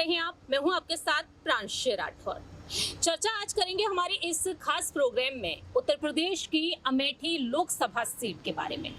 रहे हैं आप, मैं हूं आपके साथ प्रांशु राठौर। चर्चा आज करेंगे हमारे इस खास प्रोग्राम में उत्तर प्रदेश की अमेठी लोकसभा सीट के बारे में।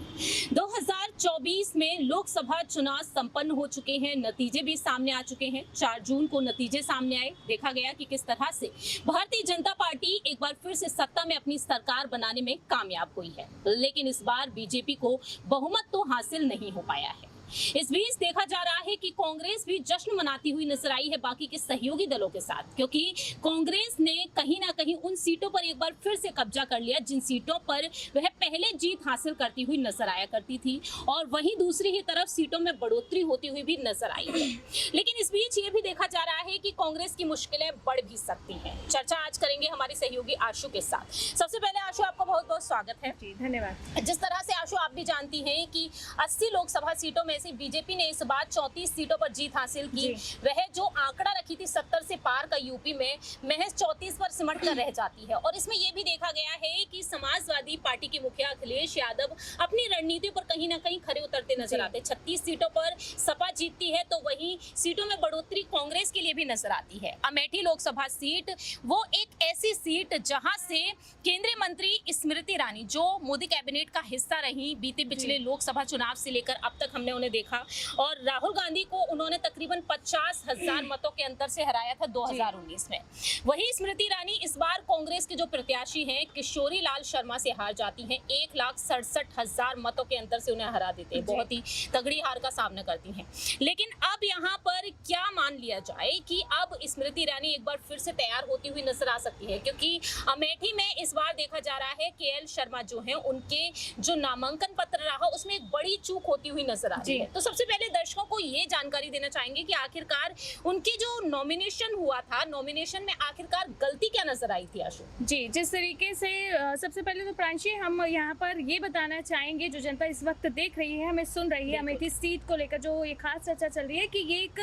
2024 में लोकसभा चुनाव संपन्न हो चुके हैं, नतीजे भी सामने आ चुके हैं। 4 जून को नतीजे सामने आए, देखा गया कि किस तरह से भारतीय जनता पार्टी एक बार फिर से सत्ता में अपनी सरकार बनाने में कामयाब हुई है, लेकिन इस बार बीजेपी को बहुमत तो हासिल नहीं हो पाया है। इस बीच देखा जा रहा है कि कांग्रेस भी जश्न मनाती हुई नजर आई है बाकी के सहयोगी दलों के साथ, क्योंकि कांग्रेस ने कहीं ना कहीं उन सीटों पर एक बार फिर से कब्जा कर लिया जिन सीटों पर वह पहले जीत हासिल करती हुई नजर आया करती थी, और वहीं दूसरी ही तरफ सीटों में बढ़ोतरी होती हुई भी नजर आई है। लेकिन इस बीच ये भी देखा जा रहा है कि कांग्रेस की मुश्किलें बढ़ भी सकती हैं। चर्चा आज करेंगे हमारे सहयोगी आशु के साथ। सबसे पहले आशु, आपका बहुत बहुत स्वागत है। जी धन्यवाद। जिस तरह से आशु आप भी जानती हैं कि 80 लोकसभा सीटों में से बीजेपी ने इस बार 34 सीटों पर जीत हासिल की। वह जो आंकड़ा रखी थी 70 से पार का यूपी में, महज 34 पर सिमट कर रह जाती है। और इसमें यह भी देखा गया है कि समाजवादी पार्टी के मुखिया अखिलेश यादव अपनी रणनीति पर कहीं ना कहीं खरे उतरते नजर आते। 36 सीटों पर सपा जीतती है तो वहीं सीटों में बढ़ोतरी कांग्रेस के लिए भी नजर आती है। अमेठी लोकसभा सीट वो एक ऐसी सीट जहां से केंद्रीय मंत्री स्मृति ईरानी, जो मोदी कैबिनेट का हिस्सा रही बीते पिछले लोकसभा चुनाव से लेकर अब तक हमने उन्हें देखा, और राहुल गांधी को उन्होंने तकरीबन 50,000 मतों के अंतर से हराया था 2019 में। वही स्मृति ईरानी इस बार कांग्रेस के जो प्रत्याशी हैं किशोरी लाल शर्मा से हार जाती हैं। 1,67,000 मतों के अंतर से उन्हें हरा देते हैं। बहुत ही तगड़ी हार का सामना करती हैं। लेकिन अब यहाँ पर क्या मान लिया जाए कि अब स्मृति ईरानी एक बार फिर से तैयार होती हुई नजर आ सकती है, क्योंकि अमेठी में इस बार देखा जा रहा है KL शर्मा जो है उनके जो नामांकन पत्र रहा उसमें एक बड़ी चूक होती हुई नजर आ रही है। तो सबसे पहले दर्शकों को ये जानकारी देना चाहेंगे कि आखिरकार उनकी जो नॉमिनेशन हुआ था, नॉमिनेशन में आखिरकार गलती क्या नजर आई थी आशु? जी, जिस तरीके से सबसे पहले तो प्रांशी हम यहाँ पर ये बताना चाहेंगे, जो जनता इस वक्त देख रही है, हमें सुन रही है, अमेठी सीट को लेकर जो ये खास चर्चा चल रही है कि ये एक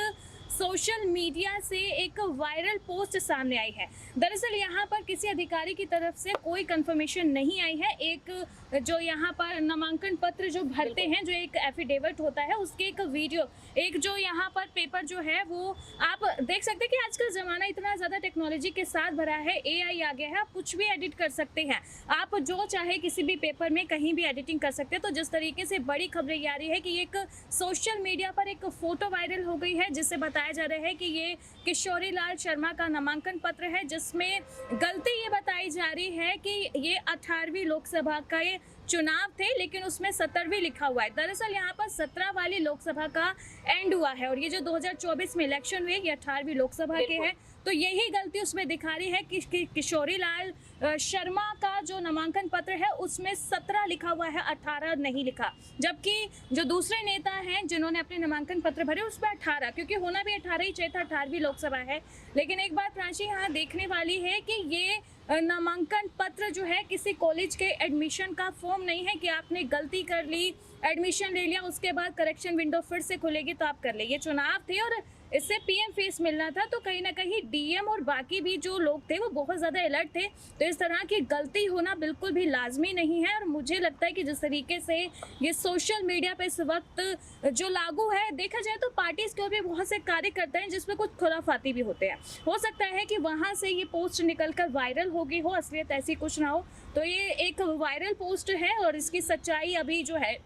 सोशल मीडिया से एक वायरल पोस्ट सामने आई है। दरअसल यहाँ पर किसी अधिकारी की तरफ से कोई कंफर्मेशन नहीं आई है। एक जो यहाँ पर नामांकन पत्र जो भरते हैं, जो एक एफिडेविट होता है, उसके एक वीडियो, एक जो यहाँ पर पेपर जो है वो आप देख सकते हैं कि आजकल ज़माना इतना ज़्यादा टेक्नोलॉजी के साथ भरा है, AI आ गया है, आप कुछ भी एडिट कर सकते हैं। आप जो चाहे किसी भी पेपर में कहीं भी एडिटिंग कर सकते हैं। तो जिस तरीके से बड़ी खबरें ये आ रही है कि एक सोशल मीडिया पर एक फ़ोटो वायरल हो गई है जिससे बताया जा रहा है कि ये किशोरी लाल शर्मा का नामांकन पत्र है, जिसमें गलती ये बताई जा रही है कि ये 18वीं लोकसभा का ये चुनाव थे, लेकिन उसमें 17वीं लिखा हुआ है। दरअसल यहाँ पर 17 वाली लोकसभा का एंड हुआ है, और ये जो 2024 में इलेक्शन हुए ये 18वीं लोकसभा के हैं। तो यही गलती उसमें दिखा रही है कि किशोरी लाल शर्मा का जो नामांकन पत्र है उसमें 17 लिखा हुआ है, 18 नहीं लिखा। जबकि जो दूसरे नेता हैं जिन्होंने अपने नामांकन पत्र भरे उस पर 18, क्योंकि होना भी 18 ही चाहिए था, 18वीं लोकसभा है। लेकिन एक बात प्रांशी यहाँ देखने वाली है कि ये नामांकन पत्र जो है किसी कॉलेज के एडमिशन का फॉर्म नहीं है कि आपने गलती कर ली, एडमिशन ले लिया, उसके बाद करेक्शन विंडो फिर से खुलेगी तो आप कर ले। ये चुनाव थे और इससे PM फेस मिलना था, तो कहीं ना कहीं DM और बाकी भी जो लोग थे वो बहुत ज़्यादा अलर्ट थे। तो इस तरह की गलती होना बिल्कुल भी लाजमी नहीं है। और मुझे लगता है कि जिस तरीके से ये सोशल मीडिया पे इस वक्त जो लागू है, देखा जाए तो पार्टीज के भी बहुत से कार्य करते हैं जिसमें कुछ खुराफाती भी होते हैं। हो सकता है कि वहाँ से ये पोस्ट निकल कर वायरल हो गई हो, असलियत ऐसी कुछ ना हो। तो ये एक वायरल पोस्ट है और इसकी सच्चाई अभी जो है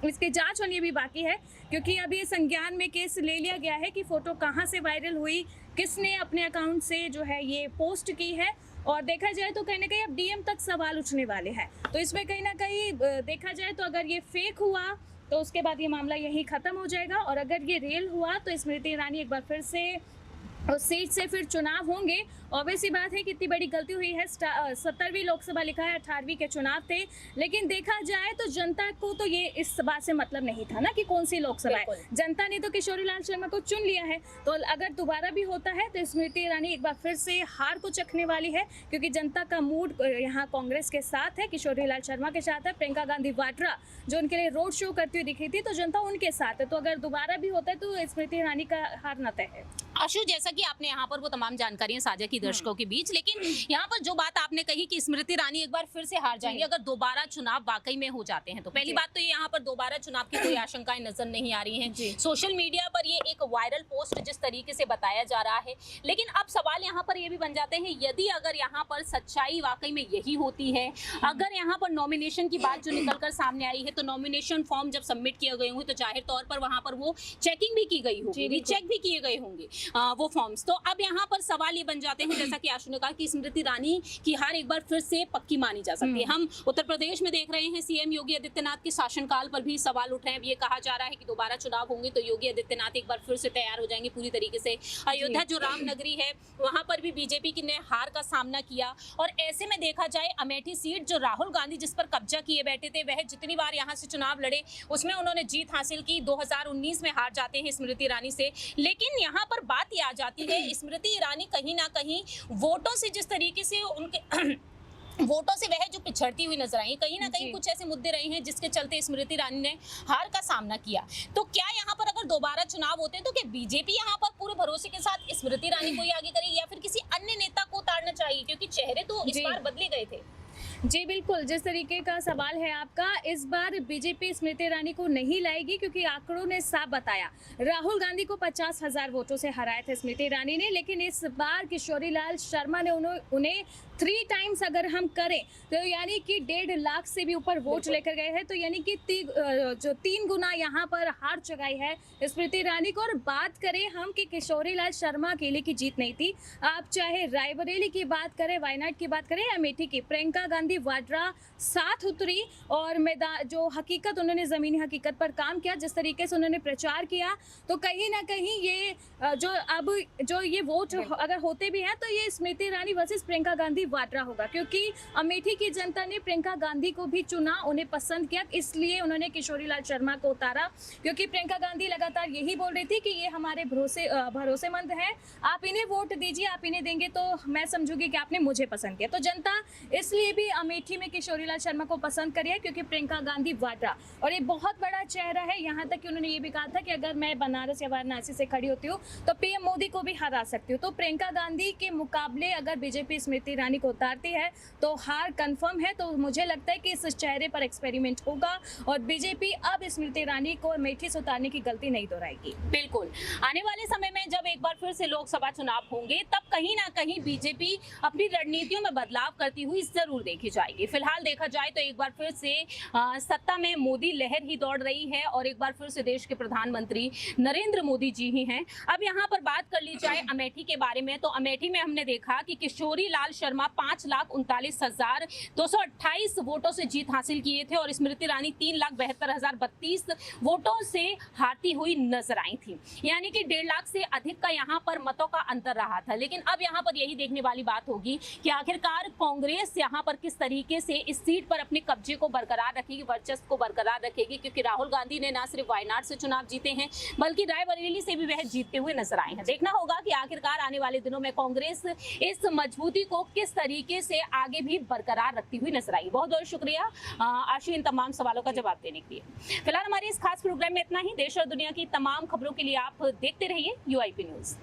इसकी जांच होनी भी बाकी है, क्योंकि अभी संज्ञान में केस ले लिया गया है कि फ़ोटो कहां से वायरल हुई, किसने अपने अकाउंट से जो है ये पोस्ट की है। और देखा जाए तो कहीं ना कहीं अब DM तक सवाल उठने वाले हैं। तो इसमें कहीं ना कहीं देखा जाए तो अगर ये फेक हुआ तो उसके बाद ये मामला यहीं ख़त्म हो जाएगा, और अगर ये रियल हुआ तो स्मृति ईरानी एक बार फिर से और सीट से फिर चुनाव होंगे। ऑब्वियस सी बात है कि इतनी बड़ी गलती हुई है। 17वीं लोकसभा लिखा है, 18वीं के चुनाव थे। लेकिन देखा जाए तो जनता को तो ये इस बात से मतलब नहीं था ना कि कौन सी लोकसभा है। जनता ने तो किशोरी लाल शर्मा को चुन लिया है, तो अगर दोबारा भी होता है तो स्मृति ईरानी एक बार फिर से हार को चखने वाली है, क्योंकि जनता का मूड यहाँ कांग्रेस के साथ है, किशोरी लाल शर्मा के साथ है। प्रियंका गांधी वाड्रा जो उनके लिए रोड शो करती हुई दिखी थी, तो जनता उनके साथ है। तो अगर दोबारा भी होता है तो स्मृति ईरानी का हारना तय है। आशु, जैसा कि आपने यहाँ पर वो तमाम जानकारियां साझा की दर्शकों के बीच, लेकिन यहाँ पर जो बात आपने कही कि स्मृति ईरानी एक बार फिर से हार जाएंगी अगर दोबारा चुनाव वाकई में हो जाते हैं, तो पहली बात तो ये यहाँ पर दोबारा चुनाव की कोई आशंकाएं नजर नहीं आ रही हैं। सोशल मीडिया पर ये एक वायरल पोस्ट जिस तरीके से बताया जा रहा है, लेकिन अब सवाल यहाँ पर ये भी बन जाते हैं, यदि अगर यहाँ पर सच्चाई वाकई में यही होती है, अगर यहाँ पर नॉमिनेशन की बात जो निकल कर सामने आई है, तो नॉमिनेशन फॉर्म जब सबमिट किए गए होंगे तो जाहिर तौर पर वहां पर वो चेकिंग भी की गई होगी, रीचेक भी किए गए होंगे वो फॉर्म्स। तो अब यहाँ पर सवाल ये बन जाते हैं, जैसा कि आशु ने कहा कि स्मृति ईरानी की हार एक बार फिर से पक्की मानी जा सकती है। हम उत्तर प्रदेश में देख रहे हैं सीएम योगी आदित्यनाथ के शासनकाल पर भी सवाल उठ रहे हैं। ये कहा जा रहा है कि दोबारा चुनाव होंगे तो योगी आदित्यनाथ एक बार फिर से तैयार हो जाएंगे पूरी तरीके से। अयोध्या जो राम नगरी है वहां पर भी बीजेपी की ने हार का सामना किया, और ऐसे में देखा जाए अमेठी सीट जो राहुल गांधी जिस पर कब्जा किए बैठे थे, वह जितनी बार यहाँ से चुनाव लड़े उसमें उन्होंने जीत हासिल की। 2019 में हार जाते हैं स्मृति ईरानी से, लेकिन यहाँ पर बात ये आ जाती है स्मृति ईरानी कहीं ना कहीं वोटों से जिस तरीके से उनके वोटों से वह जो पिछड़ती हुई नजर आई, कहीं ना कहीं कुछ ऐसे मुद्दे रहे हैं जिसके चलते स्मृति ईरानी ने हार का सामना किया। तो क्या यहाँ पर अगर दोबारा चुनाव होते हैं तो क्या बीजेपी यहाँ पर पूरे भरोसे के साथ स्मृति ईरानी को ही आगे करेगी या फिर किसी अन्य नेता को उतारना चाहिए, क्योंकि चेहरे तो इस बार बदले गए थे। जी बिल्कुल, जिस तरीके का सवाल है आपका, इस बार बीजेपी स्मृति ईरानी को नहीं लाएगी क्योंकि आंकड़ों ने साफ बताया। राहुल गांधी को 50,000 वोटों से हराए थे स्मृति ईरानी ने, लेकिन इस बार किशोरी लाल शर्मा ने उन्हें 3 टाइम्स अगर हम करें तो यानी कि 1.5 लाख से भी ऊपर वोट लेकर गए हैं, तो यानी कि जो 3 गुना यहाँ पर हार चुकाई है स्मृति ईरानी को। और बात करें हम कि किशोरी लाल शर्मा अकेले की जीत नहीं थी, आप चाहे रायबरेली की बात करें, वायनाड की बात करें, अमेठी की, प्रियंका गांधी वाड्रा साथ उतरी और मैदान जो हकीकत उन्होंने ज़मीनी हकीकत पर काम किया, जिस तरीके से उन्होंने प्रचार किया, तो कहीं ना कहीं ये जो ये वोट अगर होते भी हैं तो ये स्मृति ईरानी वर्सेस प्रियंका गांधी वाड्रा होगा, क्योंकि अमेठी की जनता ने प्रियंका गांधी को भी चुना, उन्हें पसंद किया, इसलिए उन्होंने किशोरी लाल शर्मा को उतारा, क्योंकि प्रियंका गांधी लगातार यही बोल रही थी कि ये हमारे भरोसेमंद है, आप इन्हें वोट दीजिए, आप इन्हें देंगे तो मैं समझूंगी कि आपने मुझे पसंद किया। तो जनता इसलिए भी अमेठी में किशोरी लाल शर्मा को पसंद करी है, क्योंकि प्रियंका गांधी वाड्रा और ये बहुत बड़ा चेहरा है। यहाँ तक कि उन्होंने ये भी कहा था कि अगर मैं बनारस या वाराणसी से खड़ी होती हूँ तो पीएम मोदी को भी हरा सकती हूँ। तो प्रियंका गांधी के मुकाबले अगर बीजेपी स्मृति ईरानी को उतारती है तो हार कंफर्म है। तो मुझे लगता है कि इस चेहरे पर एक्सपेरिमेंट होगा और बीजेपी अब स्मृति ईरानी को अमेठी से उतारने की गलती नहीं दोहराएगी। बिल्कुल, आने वाले समय में जब एक बार फिर से लोकसभा चुनाव होंगे तब कहीं ना कहीं बीजेपी अपनी रणनीतियों में बदलाव करती हुई जरूर देखी जाएगी। फिलहाल देखा जाए तो एक बार फिर से सत्ता में मोदी लहर ही दौड़ रही है और एक बार फिर से देश के प्रधानमंत्री नरेंद्र मोदी जी ही हैं। अब यहाँ पर बात कर ली जाए अमेठी के बारे में, तो अमेठी में हमने देखा कि किशोरी लाल शर्मा 5,39,228 वोटों से जीत हासिल किए थे और स्मृति ईरानी 3,72,032 वोटों से हारती हुई नजर आई थी, यानी कि 1.5 लाख से अधिक का यहाँ पर मतों का अंतर रहा था। लेकिन अब यहाँ पर यही देखने वाली बात होगी कि आखिरकार कांग्रेस यहाँ पर किस तरीके से इस सीट पर अपने कब्जे को बरकरार रखेगी, वर्चस्व को बरकरार रखेगी, क्योंकि राहुल गांधी ने न सिर्फ वायनाड से चुनाव जीते हैं बल्कि रायबरेली से भी वह जीतते हुए नजर आए हैं। देखना होगा कि आखिरकार आने वाले दिनों में कांग्रेस इस मजबूती को किस तरीके से आगे भी बरकरार रखती हुई नजर आई। बहुत बहुत शुक्रिया आशु इन तमाम सवालों का जवाब देने के लिए। फिलहाल हमारे इस खास प्रोग्राम में इतना ही। देश और दुनिया की तमाम खबरों के लिए आप देखते रहिए UIP न्यूज।